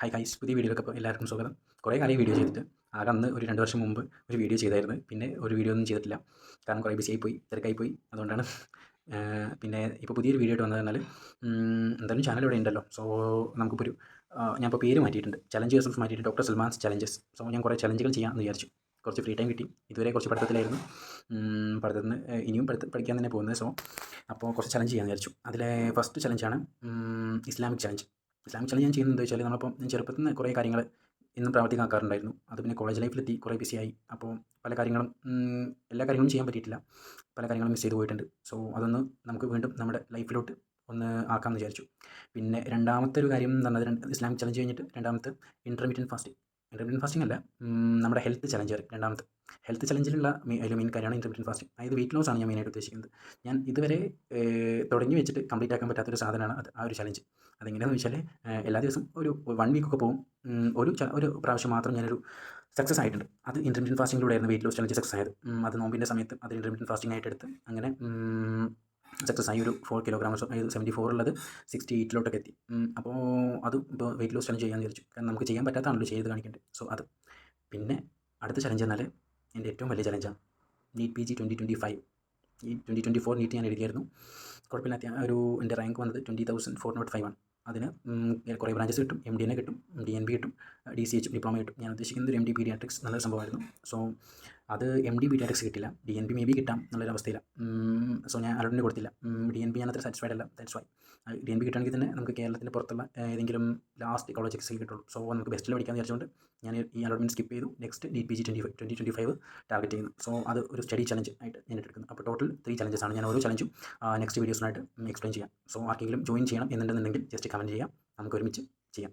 Hi guys, പുതിയ വീഡിയോയിലേക്ക് ഇപ്പോൾ എല്ലാവർക്കും സ്വാഗതം. കുറേ കാലം വീഡിയോ ചെയ്തിട്ട് ആകെ അന്ന് ഒരു 2 വർഷം മുമ്പ് ഒരു വീഡിയോ ചെയ്തായിരുന്നു. പിന്നെ ഒരു വീഡിയോ ഒന്നും ചെയ്തിട്ടില്ല. കാരണം കുറേ ബിസിയായി പോയി, തിരക്കായി പോയി. അതുകൊണ്ടാണ് പിന്നെ ഇപ്പോൾ പുതിയൊരു വീഡിയോ ആയിട്ട് വന്നത്. പറഞ്ഞാൽ എന്തായാലും ചാനൽ ഇവിടെ ഉണ്ടല്ലോ. സോ നമുക്കിപ്പോൾ ഞാനിപ്പോൾ പേര് മാറ്റിയിട്ടുണ്ട്. ചലഞ്ച് യുവർസെൽഫ് മാറ്റിയിട്ട് ഡോക്ടർ സൽമാൻസ് ചലഞ്ചസ്. സോ ഞാൻ കുറേ ചലഞ്ചുകൾ ചെയ്യാമെന്ന് വിചാരിച്ചു. കുറച്ച് ഫ്രീ ടൈം കിട്ടി. ഇതുവരെ കുറച്ച് പഠിത്തത്തിലായിരുന്നു. പഠിത്തത്തിന് ഇനിയും പഠിക്കാൻ തന്നെ പോകുന്നത്. സോ അപ്പോൾ കുറച്ച് ചലഞ്ച് ചെയ്യാമെന്ന് വിചാരിച്ചു. അതിലെ ഫസ്റ്റ് ചലഞ്ചാണ് ഇസ്ലാമിക് ചലഞ്ച്. ഇസ്ലാമിക് ചലഞ്ച് ഞാൻ ചെയ്യുന്നത് എന്താ വെച്ചാൽ, നമ്മളിപ്പം ഞാൻ ചെറുപ്പത്തിൽ നിന്ന് കുറേ കാര്യങ്ങൾ ഇന്നും പ്രാവർത്തികമാക്കാറുണ്ടായിരുന്നു. അത് പിന്നെ കോളേജ് ലൈഫിലെത്തി കുറേ ബിസിയായി. അപ്പോൾ പല കാര്യങ്ങളും എല്ലാ കാര്യങ്ങളും ചെയ്യാൻ പറ്റിയിട്ടില്ല. പല കാര്യങ്ങളും മിസ് ചെയ്ത് പോയിട്ടുണ്ട്. സോ അതൊന്ന് നമുക്ക് വീണ്ടും നമ്മുടെ ലൈഫിലോട്ട് ഒന്ന് ആക്കാമെന്ന് വിചാരിച്ചു. പിന്നെ രണ്ടാമത്തെ ഒരു കാര്യം എന്ന് പറഞ്ഞാൽ, ഇസ്ലാമിക് ചലഞ്ച് കഴിഞ്ഞിട്ട് രണ്ടാമത്തെ ഇൻ്റർമീഡിയറ്റ് ഫാസ്റ്റിംഗ്. ഇൻ്റർമീഡിയറ്റ് ഫാസ്റ്റിംഗ് അല്ല, നമ്മുടെ ഹെൽത്ത് ചലഞ്ച് പറയും രണ്ടാമത്തെ. ഹെൽത്ത് ചലഞ്ചിലുള്ള അതിൽ മെയിൻ കാര്യമാണ് ഇൻ്റർമീഡിയറ്റ് ഫാസ്റ്റിംഗ്. അതായത് വെയിറ്റ് ലോസ് ആണ് ഞാൻ മെയിനായിട്ട് ഉദ്ദേശിക്കുന്നത്. ഞാൻ ഇതുവരെ തുടങ്ങി വെച്ചിട്ട് കംപ്ലീറ്റ് ആക്കാൻ പറ്റാത്തൊരു സാധനമാണ് അത്, ആ ഒരു ചലഞ്ച്. അതെങ്ങനെയാണെന്ന് വെച്ചാൽ, എല്ലാ ദിവസവും ഒരു 1 വീക്കൊക്കെ പോകും. ഒരു പ്രാവശ്യം മാത്രം ഞാനൊരു സക്സസ് ആയിട്ടുണ്ട്. അത് ഇൻ്റർമീഡിയറ്റ് ഫാസ്റ്റിങ്ങിലൂടെ ആയിരുന്നു വെയിറ്റ് ലോസ് ചലഞ്ച് സക്സസ് ആയത്. അത് നോമ്പിൻ്റെ സമയത്ത് അത് ഇൻ്റർമീഡിയറ്റ് ഫാസ്റ്റിംഗ് ആയിട്ട് എടുത്ത് അങ്ങനെ സക്സസ് ആയി. ഒരു 4 കിലോഗ്രാംസ്, അതായത് 74 ഉള്ളത് 68 എത്തി. അപ്പോൾ അത് ഇപ്പോൾ വെയിറ്റ് ലോസ് ചലഞ്ച് ചെയ്യാമെന്ന് വിചാരിച്ചു. കാരണം നമുക്ക് ചെയ്യാൻ പറ്റാത്തതാണല്ലോ ചെയ്ത് കാണിക്കേണ്ടത്. സോ അത്. പിന്നെ അടുത്ത ചലഞ്ച് എന്നാൽ എൻ്റെ ഏറ്റവും വലിയ ചലഞ്ചാണ് നീറ്റ് PG 2025. ഈ 2024 നീറ്റ് ഞാൻ എഴുതിയായിരുന്നു. കുഴപ്പമില്ലാത്ത എൻ്റെ റാങ്ക് വന്നത് 20,405 ആണ്. അതിന് കുറേ ബ്രാഞ്ചസ് കിട്ടും. MDNA കിട്ടും, DNB കിട്ടും, DCH ഡിപ്ലോമ കിട്ടും. ഞാൻ ഉദ്ദേശിക്കുന്നത് ഒരു MD പീഡിയാട്രിക്സ് നല്ലൊരു സംഭവമായിരുന്നു. സോ അത് MD പീഡിയാട്രിക്സ് കിട്ടില്ല. DNB മേ ബി കിട്ടാം എന്നുള്ളൊരു അവസ്ഥയിലാണ്. സോ ഞാൻ അലോട്ടിന് കൊടുത്തില്ല. DNB ഞാൻ അത്ര സാറ്റിസ്ഫൈഡ് അല്ല. That's why. DNB കിട്ടുകയാണെങ്കിൽ തന്നെ നമുക്ക് കേരളത്തിൻ്റെ പുറത്തുള്ള ഏതെങ്കിലും ലാസ്റ്റ് കോളേജൊക്കെ കിട്ടുള്ളൂ. സോ നമുക്ക് ബെസ്റ്റിൽ പഠിക്കാമെന്ന് വിചാരിച്ചുകൊണ്ട് ഞാൻ ഈ അലോട്ട്മെൻറ്റ് സ്കിപ്പ് ചെയ്തു. നെക്സ്റ്റ് നീറ്റ് PG 2025 ടാർഗറ്റ് ചെയ്യുന്നു. സോ അത് ഒരു സ്റ്റഡി ചലഞ്ച് ആയിട്ട് ഞാൻ എടുക്കുന്നു. അപ്പോൾ ടോട്ടൽ 3 ചലഞ്ചസ് ആണ്. ഞാൻ ഓരോ ചലഞ്ചും നെക്സ്റ്റ് വീഡിയോസിനായിട്ട് എക്സ്പ്ലെയിൻ ചെയ്യാം. സോ ആർക്കെങ്കിലും ജോയിൻ ചെയ്യണം എന്നുണ്ടെന്നുണ്ടെങ്കിൽ ജസ്റ്റ് കമൻറ്റ് ചെയ്യാം. നമുക്ക് ഒരുമിച്ച് ചെയ്യാം.